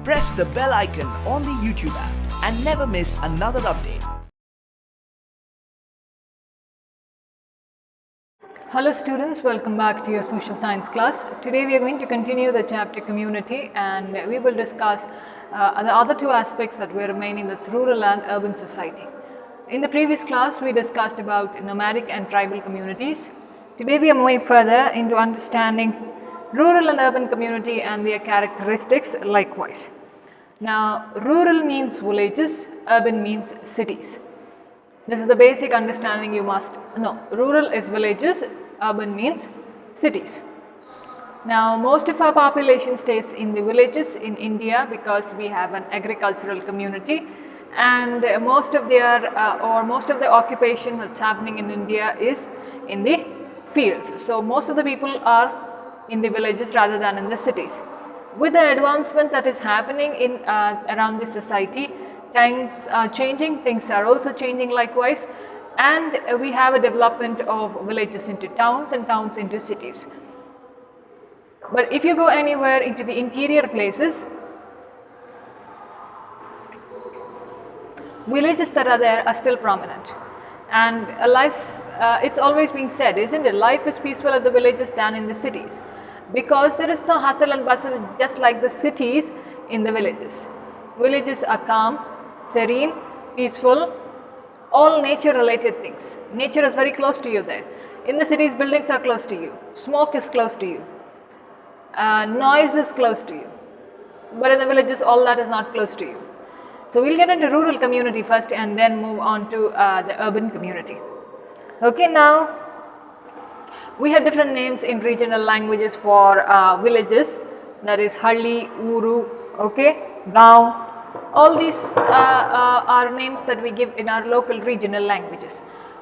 press the bell icon on the YouTube app and never miss another update. Hello students, welcome back to your social science class. Today we are going to continue the chapter community, and we will discuss the other two aspects that were remaining, that's rural and urban society. In the previous class we discussed about nomadic and tribal communities. Today we are moving further into understanding rural and urban community and their characteristics likewise. Now rural means villages, urban means cities. This is the basic understanding you must know. Rural is villages, urban means cities. Now most of our population stays in the villages in India because we have an agricultural community, and most of the occupation that's happening in India is in the fields. So most of the people are in the villages rather than in the cities. With the advancement that is happening in around the society, times are changing, things are also changing likewise, and we have a development of villages into towns and towns into cities. But if you go anywhere into the interior places, villages that are there are still prominent, and it's always been said, isn't it, life is peaceful at the villages than in the cities, because there is no hustle and bustle just like the cities in the villages. Villages are calm, serene, peaceful, all nature related things. Nature is very close to you there. In the cities, buildings are close to you, smoke is close to you, noise is close to you, but in the villages all that is not close to you. So we'll get into rural community first and then move on to the urban community. Okay, now we have different names in regional languages for villages, that is Halli, Uru, okay, Gaon. All these are names that we give in our local regional languages.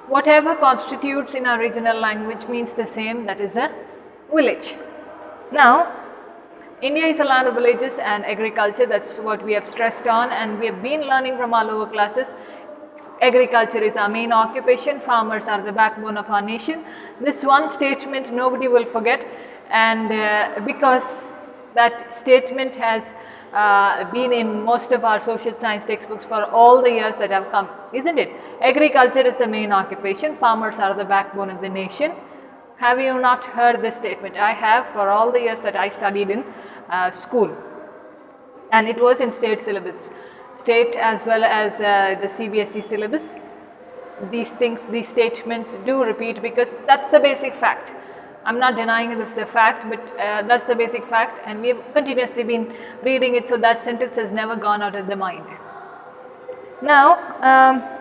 Whatever constitutes in our regional language means the same, that is a village. Now, India is a land of villages and agriculture, that's what we have stressed on, and we have been learning from our lower classes. Agriculture is our main occupation, farmers are the backbone of our nation. This one statement nobody will forget, and because that statement has been in most of our social science textbooks for all the years that have come, isn't it? Agriculture is the main occupation, farmers are the backbone of the nation. Have you not heard this statement? I have, for all the years that I studied in school, and it was in state syllabus, state as well as the CBSE syllabus. These statements do repeat because that's the basic fact. I'm not denying the fact, but that's the basic fact, and we have continuously been reading it, so that sentence has never gone out of the mind. Now,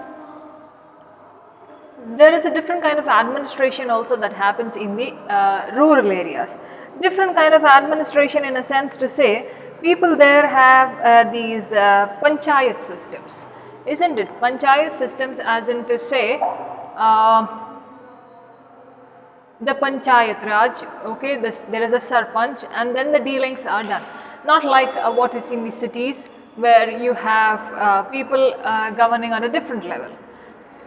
there is a different kind of administration also that happens in the rural areas. Different kind of administration in a sense to say, people there have these panchayat systems, isn't it? Panchayat systems as in to say, the panchayat raj, okay, there is a sarpanch and then the dealings are done. Not like what is in the cities where you have people governing on a different level.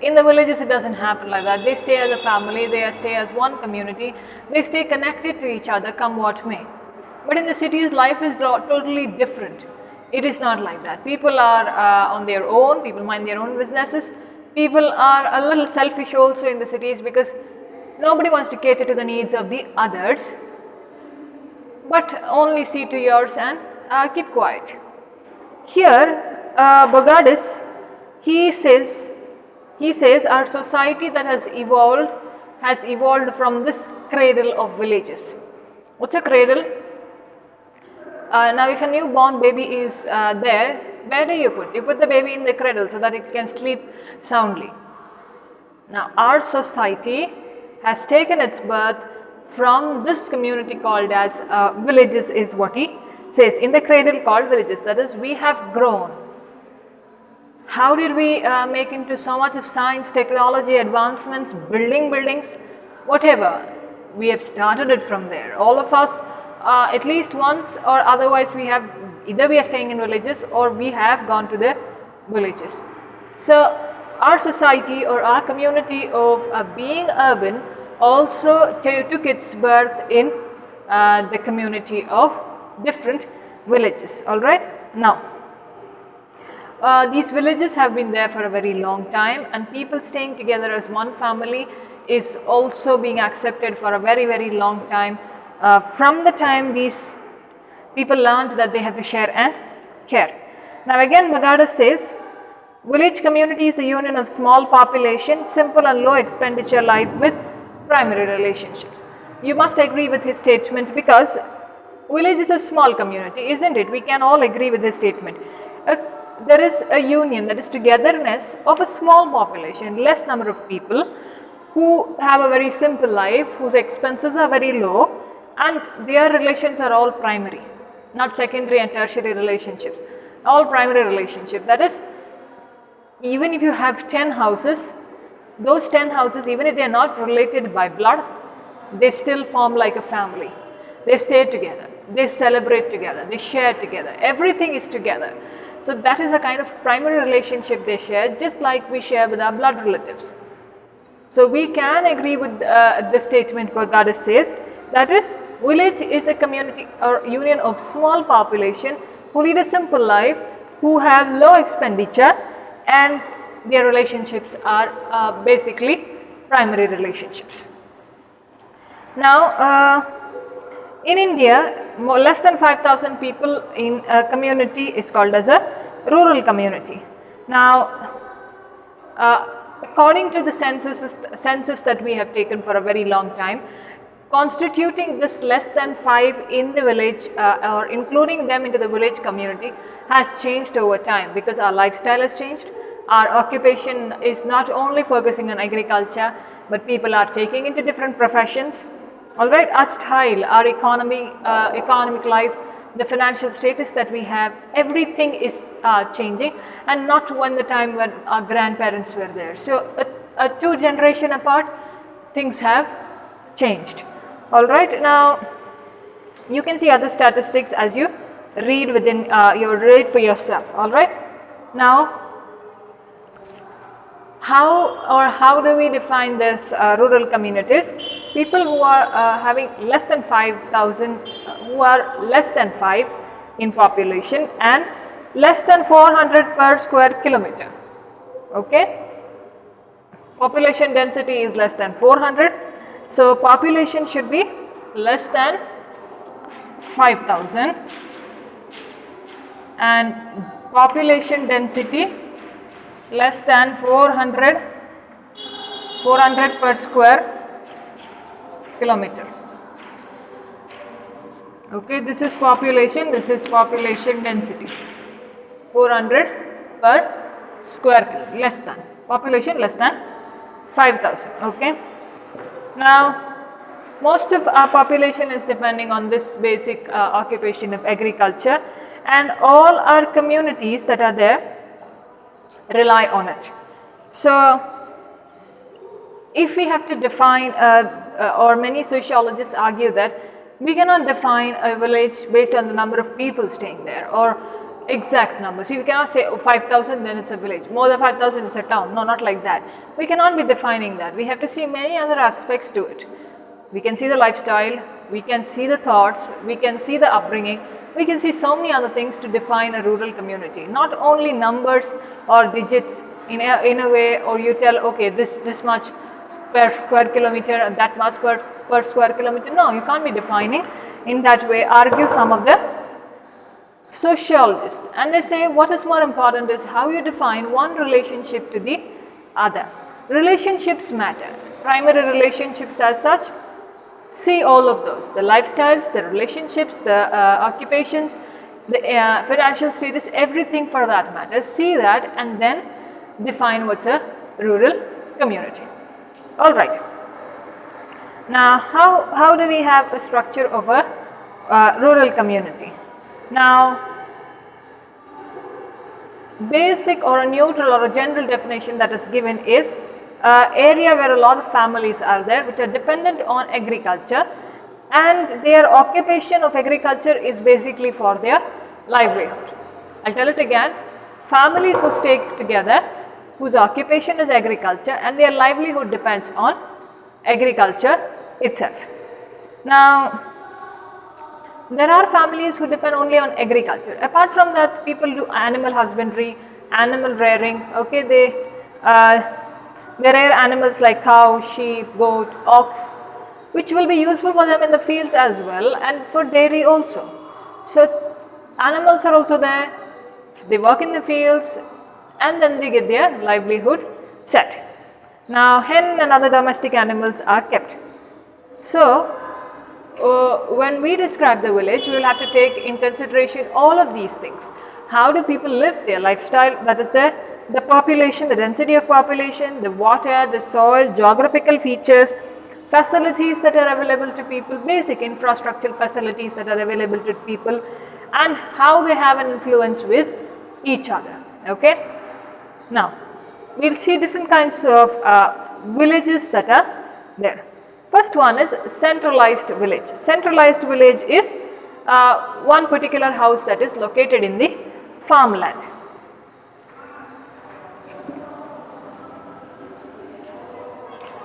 In the villages it doesn't happen like that. They stay as a family, they stay as one community, they stay connected to each other come what may. But in the cities life is totally different. It is not like that. People are on their own, people mind their own businesses. People are a little selfish also in the cities because nobody wants to cater to the needs of the others, but only see to yours and keep quiet. Here Bogadis, he says our society that has evolved from this cradle of villages. What's a cradle? Now if a newborn baby is there, where do you put? You put the baby in the cradle so that it can sleep soundly. Now our society has taken its birth from this community called as villages, is what he says, in the cradle called villages, that is we have grown. How did we make into so much of science, technology, advancements, building buildings, whatever? We have started it from there. All of us at least once or otherwise we have, either we are staying in villages or we have gone to the villages. So our society or our community of being urban also took its birth in the community of different villages. Alright. Now, these villages have been there for a very long time, and people staying together as one family is also being accepted for a very, very long time. From the time these people learned that they have to share and care. Now again, Magada says, village community is the union of small population, simple and low expenditure life with primary relationships. You must agree with his statement, because village is a small community, isn't it? We can all agree with this statement. There is a union, that is togetherness of a small population, less number of people who have a very simple life, whose expenses are very low, and their relations are all primary, not secondary and tertiary relationships, all primary relationships. That is, even if you have 10 houses, those 10 houses, even if they are not related by blood, they still form like a family. They stay together, they celebrate together, they share together, everything is together. So that is a kind of primary relationship they share, just like we share with our blood relatives. So we can agree with the statement where Goddess says, that is, village is a community or union of small population who lead a simple life, who have low expenditure, and their relationships are basically primary relationships. Now, in India, less than 5,000 people in a community is called as a rural community. Now, according to the census that we have taken for a very long time, constituting this less than 5 in the village or including them into the village community has changed over time, because our lifestyle has changed. Our occupation is not only focusing on agriculture, but people are taking into different professions. Alright, our style, our economic life, the financial status that we have, everything is changing, and not when the time when our grandparents were there. So, a 2 generation apart, things have changed. Alright, now you can see other statistics as you read within read for yourself. Alright, now how do we define this rural communities? People who are having less than 5,000, who are less than 5 in population and less than 400 per square kilometer. Okay, population density is less than 400, so population should be less than 5,000 and population density less than 400 per square kilometer. Okay, this is population density, 400 per square kilometer, less than, population less than 5,000. Okay, now most of our population is depending on this basic occupation of agriculture, and all our communities that are there rely on it. So, if we have to define, or many sociologists argue that we cannot define a village based on the number of people staying there or exact numbers. You cannot say 5,000 then it's a village, more than 5,000 it's a town. No, not like that. We cannot be defining that. We have to see many other aspects to it. We can see the lifestyle, we can see the thoughts, we can see the upbringing, we can see so many other things to define a rural community. Not only numbers or digits in a way, or you tell, okay, this much per square kilometer and that much per square kilometer. No, you can't be defining in that way, argue some of the sociologists. And they say what is more important is how you define one relationship to the other. Relationships matter. Primary relationships as such, see all of those, the lifestyles, the relationships, the occupations, the financial status, everything for that matter. See that and then define what's a rural community. Alright. Now, how do we have a structure of a rural community? Now, basic or a neutral or a general definition that is given is area where a lot of families are there which are dependent on agriculture, and their occupation of agriculture is basically for their livelihood. I'll tell it again, families who stay together, whose occupation is agriculture and their livelihood depends on agriculture itself. Now, there are families who depend only on agriculture. Apart from that, people do animal husbandry, animal rearing. Okay, they rear animals like cow, sheep, goat, ox, which will be useful for them in the fields as well and for dairy also. So animals are also there, they work in the fields and then they get their livelihood set. Now hen and other domestic animals are kept. So when we describe the village, we will have to take in consideration all of these things. How do people live, their lifestyle, that is the population, the density of population, the water, the soil, geographical features, facilities that are available to people, basic infrastructural facilities that are available to people, and how they have an influence with each other. Okay. Now, we will see different kinds of villages that are there. First one is centralized village. Centralized village is one particular house that is located in the farmland.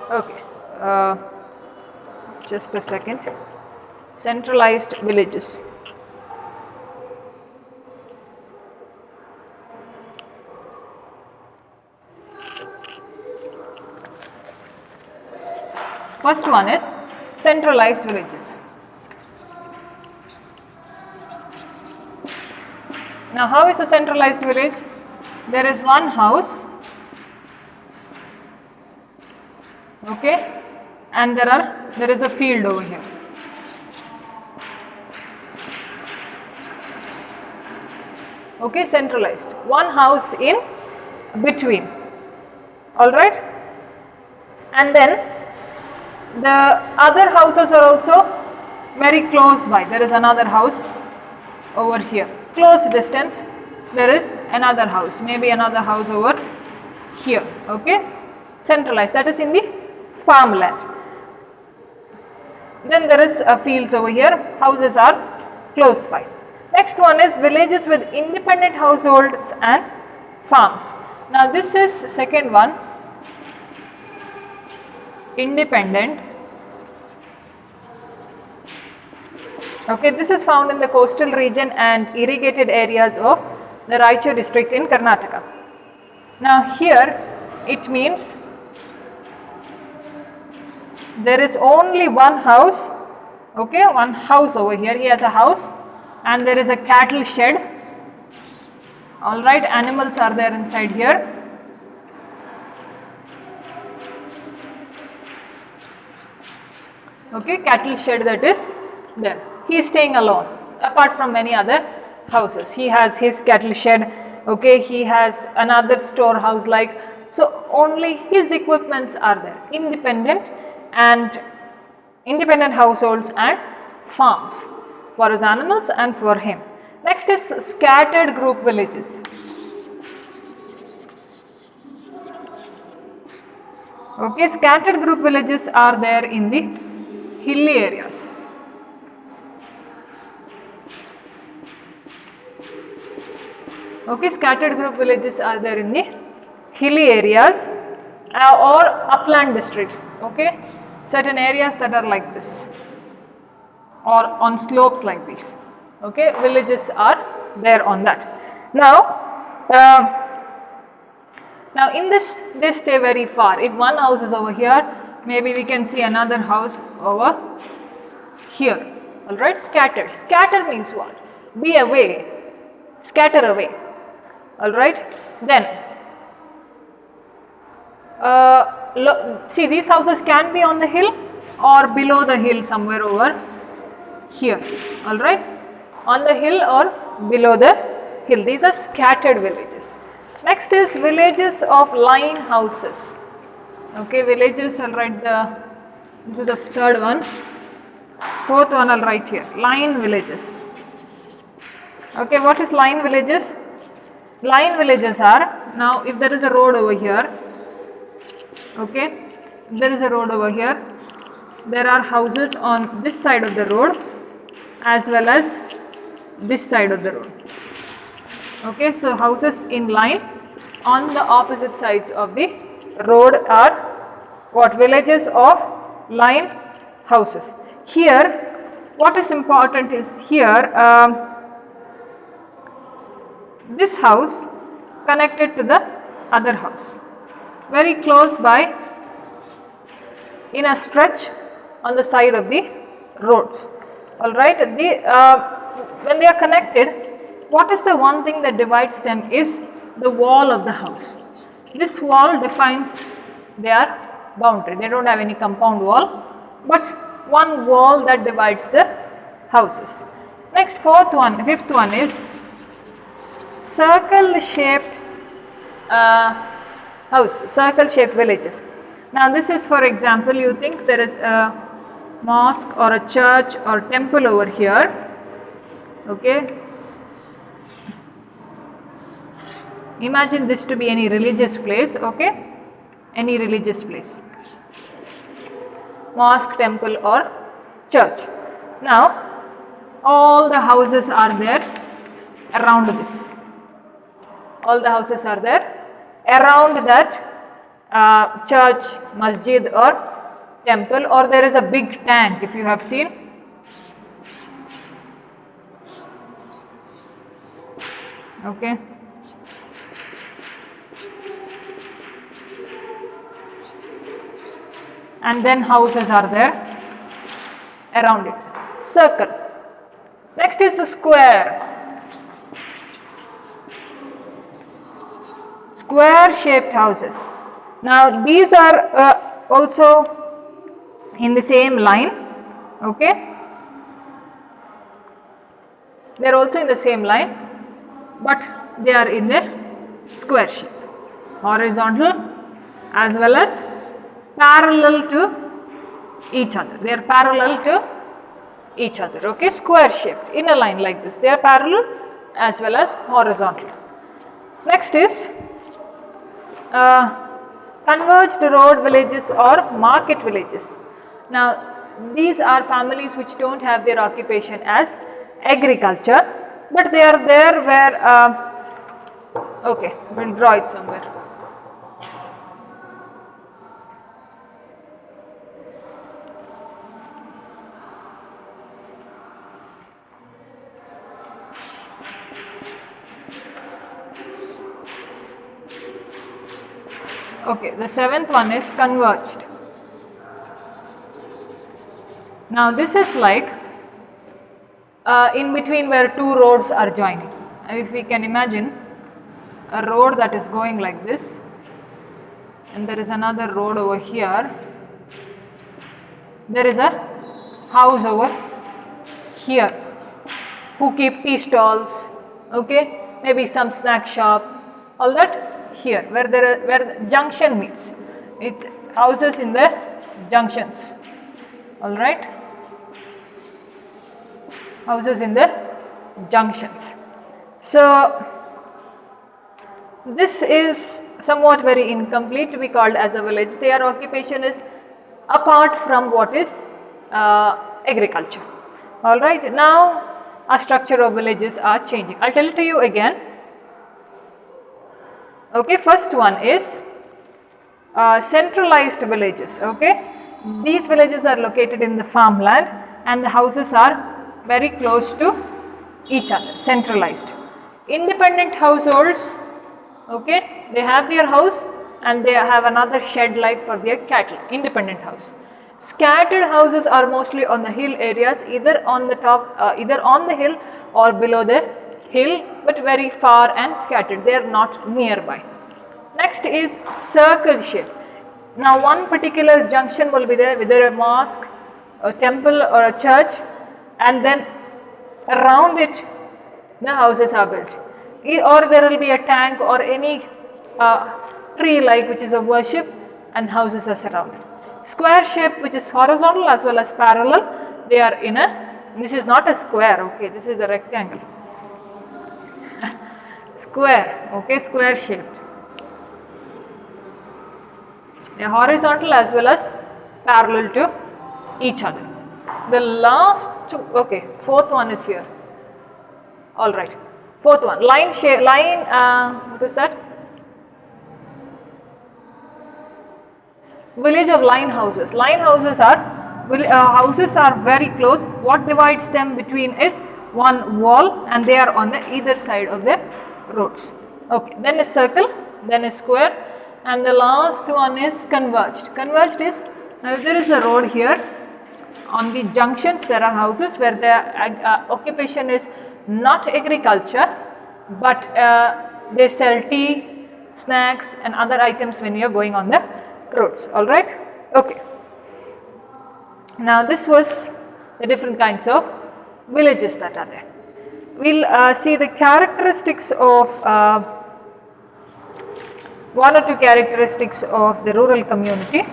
Okay, just a second. Centralized villages. First one is centralized villages. Now, how is a centralized village? There is one house, okay, and there is a field over here. Okay, centralized. One house in between. All right, and then the other houses are also very close by. There is another house over here, close distance. There is another house, maybe another house over here. Okay, centralized, that is in the farmland. Then there is fields over here, houses are close by. Next one is villages with independent households and farms. Now this is second one, independent. Okay, this is found in the coastal region and irrigated areas of the Raichur district in Karnataka. Now here it means there is only one house, okay, one house over here. He has a house and there is a cattle shed. All right, animals are there inside here. Okay, cattle shed that is there. He is staying alone apart from many other houses. He has his cattle shed, okay, he has another storehouse like, so only his equipments are there. Independent households and farms for his animals and for him. Next is scattered group villages. Okay, scattered group villages are there in the hilly areas. Okay, scattered group villages are there in the hilly areas or upland districts. Okay, certain areas that are like this or on slopes like this. Okay, villages are there on that. Now in this, they stay very far. If one house is over here, maybe we can see another house over here. All right, scattered. Scatter means what? Be away, scatter away. All right, then see, these houses can be on the hill or below the hill, somewhere over here. All right, on the hill or below the hill. These are scattered villages. Next is villages of line houses. Okay, villages, I'll write this is the third one. Fourth one I'll write here, line villages. Okay, what is line villages? Line villages are, now if there is a road over here, okay, there is a road over here, there are houses on this side of the road as well as this side of the road. Okay, so houses in line on the opposite sides of the road are what? Villages of line houses. Here what is important is here, this house connected to the other house, very close by, in a stretch on the side of the roads. Alright, when they are connected, what is the one thing that divides them is the wall of the house. This wall defines their boundary. They don't have any compound wall, but one wall that divides the houses. Next, fifth one is circle shaped circle shaped villages. Now this is, for example, you think there is a mosque or a church or temple over here, okay. Imagine this to be any religious place, okay, any religious place, mosque, temple or church. Now all the houses are there around this, all the houses are there around that church, masjid or temple, or there is a big tank, if you have seen. Okay. And then houses are there around it. Circle. Next is the square. Square shaped houses. Now these are also in the same line, okay. They are also in the same line, but they are in the square shape, horizontal as well as parallel to each other. They are parallel to each other, okay, square shaped in a line like this. They are parallel as well as horizontal. Next is converged road villages or market villages. Now these are families which don't have their occupation as agriculture, but they are there where okay, we'll draw it somewhere. Okay, the seventh one is converged. Now this is like in between where two roads are joining. If we can imagine a road that is going like this, and there is another road over here, there is a house over here who keep tea stalls, okay, maybe some snack shop, all that here where where the junction meets. It's houses in the junctions, all right, houses in the junctions. So this is somewhat very incomplete to be called as a village. Their occupation is apart from what is agriculture. All right, now our structure of villages are changing. I'll tell it to you again. Okay, first one is centralized villages. Okay, these villages are located in the farmland and the houses are very close to each other, centralized. Independent households, okay, they have their house and they have another shed like for their cattle, independent house. Scattered houses are mostly on the hill areas, either on the top, either on the hill or below the hill, but very far and scattered, they are not nearby. Next is circle shape. Now one particular junction will be there, whether a mosque, a temple or a church, and then around it the houses are built, or there will be a tank or any tree like which is a worship, and houses are surrounded. Square shape, which is horizontal as well as parallel, they are in a, this is not a square, okay, this is a rectangle. Square, okay, square shaped. They are horizontal as well as parallel to each other. The last, okay, fourth one is here. All right, fourth one, line shape, what is that? Village of line houses. Line houses are houses are very close, what divides them between is one wall, and they are on the either side of the roads. Okay, then a circle, then a square, and the last one is converged. Converged is, now if there is a road here, on the junctions there are houses where the occupation is not agriculture, but they sell tea, snacks and other items when you are going on the roads. Alright, okay. Now this was the different kinds of villages that are there. We will see the characteristics of one or two characteristics of the rural community.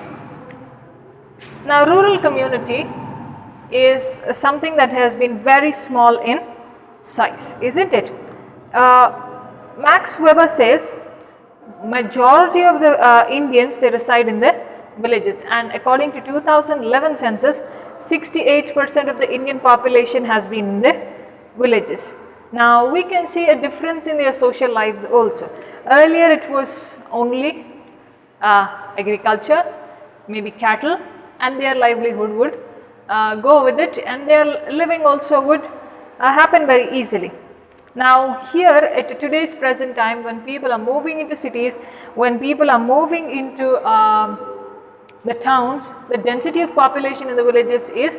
Now rural community is something that has been very small in size, isn't it? Max Weber says majority of the Indians, they reside in the villages, and according to 2011 census, 68% of the Indian population has been in the villages. Now we can see a difference in their social lives also. Earlier it was only agriculture, maybe cattle, and their livelihood would go with it, and their living also would happen very easily. Now here at today's present time, when people are moving into cities, when people are moving into the towns, the density of population in the villages is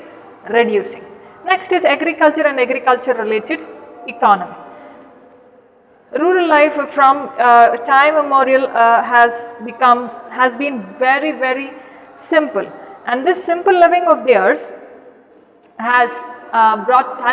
reducing. Next is agriculture and agriculture related economy. Rural life from time immemorial has been very simple, and this simple living of theirs has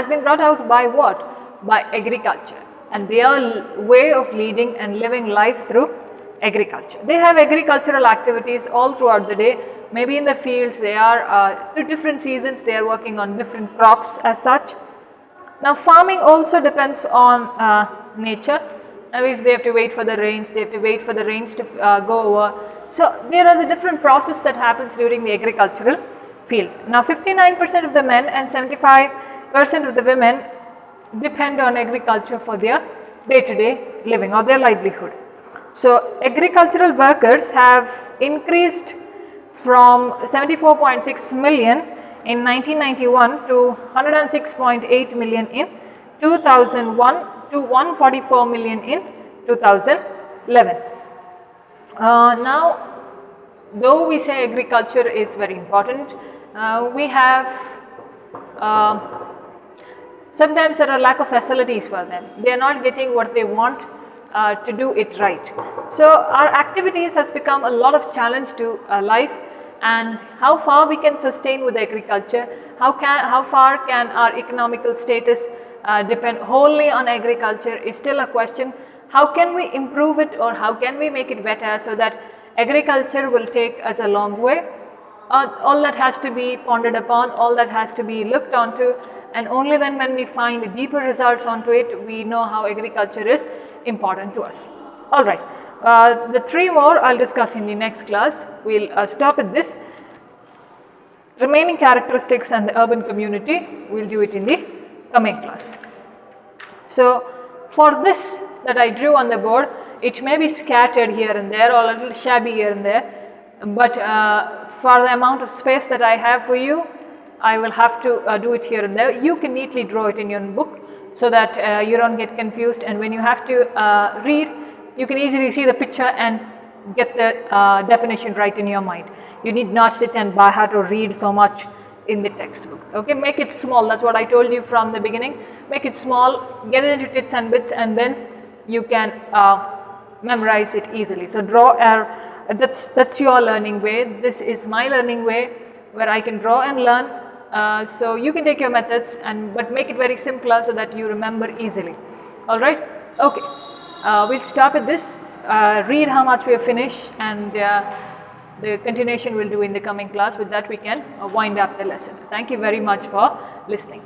been brought out by what? By agriculture, and their way of leading and living life through agriculture. They have agricultural activities all throughout the day. Maybe in the fields they are through different seasons they are working on different crops as such. Now farming also depends on nature. Now if they have to wait for the rains, they have to wait for the rains to go over. So there is a different process that happens during the agricultural field. Now 59% of the men and 75% of the women depend on agriculture for their day-to-day living or their livelihood. So agricultural workers have increased from 74.6 million in 1991 to 106.8 million in 2001 to 144 million in 2011. Now, though we say agriculture is very important, we have sometimes there are lack of facilities for them. They are not getting what they want to do it right. So our activities has become a lot of challenge to life, and how far we can sustain with agriculture, how far can our economical status depend wholly on agriculture is still a question. How can we improve it, or how can we make it better so that agriculture will take us a long way? All that has to be pondered upon, all that has to be looked onto, and only then when we find deeper results onto it, we know how agriculture is important to us. Alright, the three more I will discuss in the next class. We will stop at this. Remaining characteristics and the urban community, we will do it in the coming class. So for this that I drew on the board, it may be scattered here and there or a little shabby here and there, but for the amount of space that I have for you, I will have to do it here and there. You can neatly draw it in your book so that you don't get confused, and when you have to read, you can easily see the picture and get the definition right in your mind. You need not sit and by heart or read so much in the textbook. Okay, make it small. That's what I told you from the beginning. Make it small, get it into bits and bits, and then you can memorize it easily. So draw that's your learning way. This is my learning way, where I can draw and learn. So you can take your methods but make it very simpler so that you remember easily. All right. Okay. We'll stop at this. Read how much we have finished, and the continuation we'll do in the coming class. With that, we can wind up the lesson. Thank you very much for listening.